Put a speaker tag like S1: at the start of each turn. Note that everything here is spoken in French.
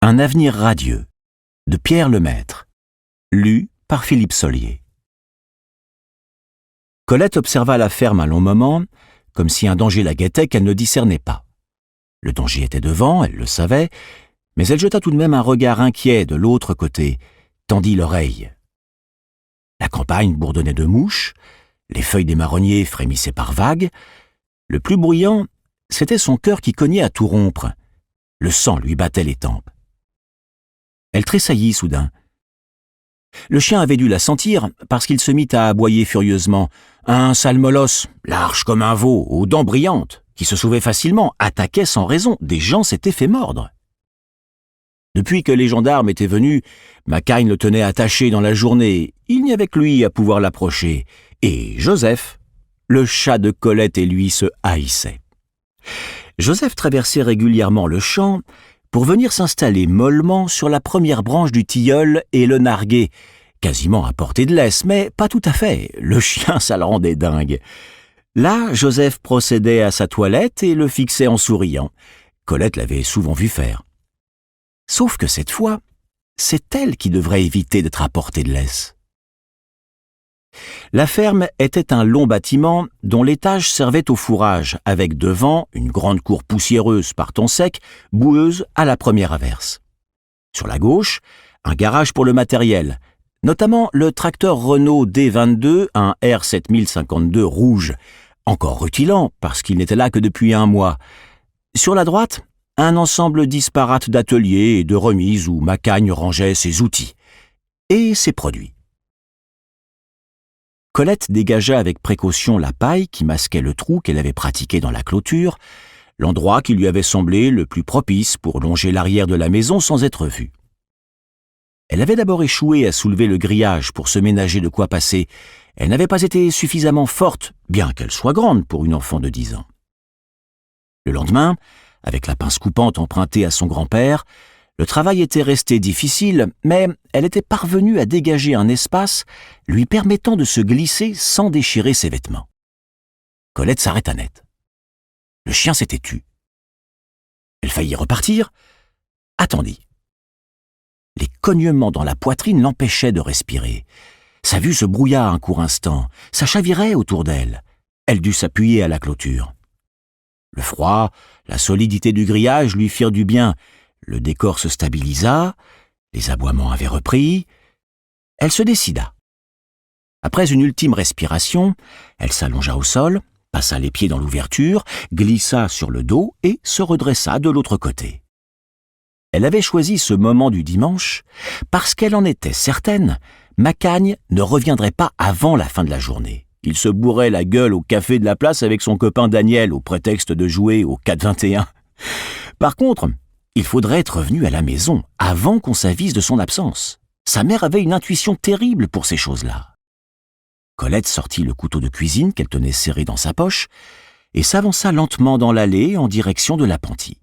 S1: Un avenir radieux, de Pierre Lemaître, lu par Philippe Sollier. Colette observa la ferme un long moment, comme si un danger la guettait qu'elle ne discernait pas. Le danger était devant, elle le savait, mais elle jeta tout de même un regard inquiet de l'autre côté, tendit l'oreille. La campagne bourdonnait de mouches, les feuilles des marronniers frémissaient par vagues. Le plus bruyant, c'était son cœur qui cognait à tout rompre. Le sang lui battait les tempes. Elle tressaillit soudain. Le chien avait dû la sentir parce qu'il se mit à aboyer furieusement. Un sale molosse, large comme un veau, aux dents brillantes, qui se sauvait facilement, attaquait sans raison. Des gens s'étaient fait mordre. Depuis que les gendarmes étaient venus, Macagne le tenait attaché dans la journée. Il n'y avait que lui à pouvoir l'approcher. Et Joseph, le chat de Colette et lui se haïssaient. Joseph traversait régulièrement le champ pour venir s'installer mollement sur la première branche du tilleul et le narguer, quasiment à portée de laisse, mais pas tout à fait, le chien ça le rendait dingue. Là, Joseph procédait à sa toilette et le fixait en souriant. Colette l'avait souvent vu faire. Sauf que cette fois, c'est elle qui devrait éviter d'être à portée de laisse. La ferme était un long bâtiment dont l'étage servait au fourrage, avec devant une grande cour poussiéreuse par temps sec, boueuse à la première averse. Sur la gauche, un garage pour le matériel, notamment le tracteur Renault D22, un R7052 rouge, encore rutilant parce qu'il n'était là que depuis un mois. Sur la droite, un ensemble disparate d'ateliers et de remises où Macagne rangeait ses outils et ses produits. Colette dégagea avec précaution la paille qui masquait le trou qu'elle avait pratiqué dans la clôture, l'endroit qui lui avait semblé le plus propice pour longer l'arrière de la maison sans être vue. Elle avait d'abord échoué à soulever le grillage pour se ménager de quoi passer. Elle n'avait pas été suffisamment forte, bien qu'elle soit grande pour une enfant de 10 ans. Le lendemain, avec la pince coupante empruntée à son grand-père, le travail était resté difficile, mais elle était parvenue à dégager un espace lui permettant de se glisser sans déchirer ses vêtements. Colette s'arrêta net. Le chien s'était tu. Elle faillit repartir, attendit. Les cognements dans la poitrine l'empêchaient de respirer. Sa vue se brouilla un court instant, ça chavirait autour d'elle. Elle dut s'appuyer à la clôture. Le froid, la solidité du grillage lui firent du bien. Le décor se stabilisa, les aboiements avaient repris. Elle se décida. Après une ultime respiration, elle s'allongea au sol, passa les pieds dans l'ouverture, glissa sur le dos et se redressa de l'autre côté. Elle avait choisi ce moment du dimanche parce qu'elle en était certaine, Macagne ne reviendrait pas avant la fin de la journée. Il se bourrait la gueule au café de la place avec son copain Daniel au prétexte de jouer au 4-21. Par contre, il faudrait être revenu à la maison avant qu'on s'avise de son absence. Sa mère avait une intuition terrible pour ces choses-là. Colette sortit le couteau de cuisine qu'elle tenait serré dans sa poche et s'avança lentement dans l'allée en direction de l'appentis.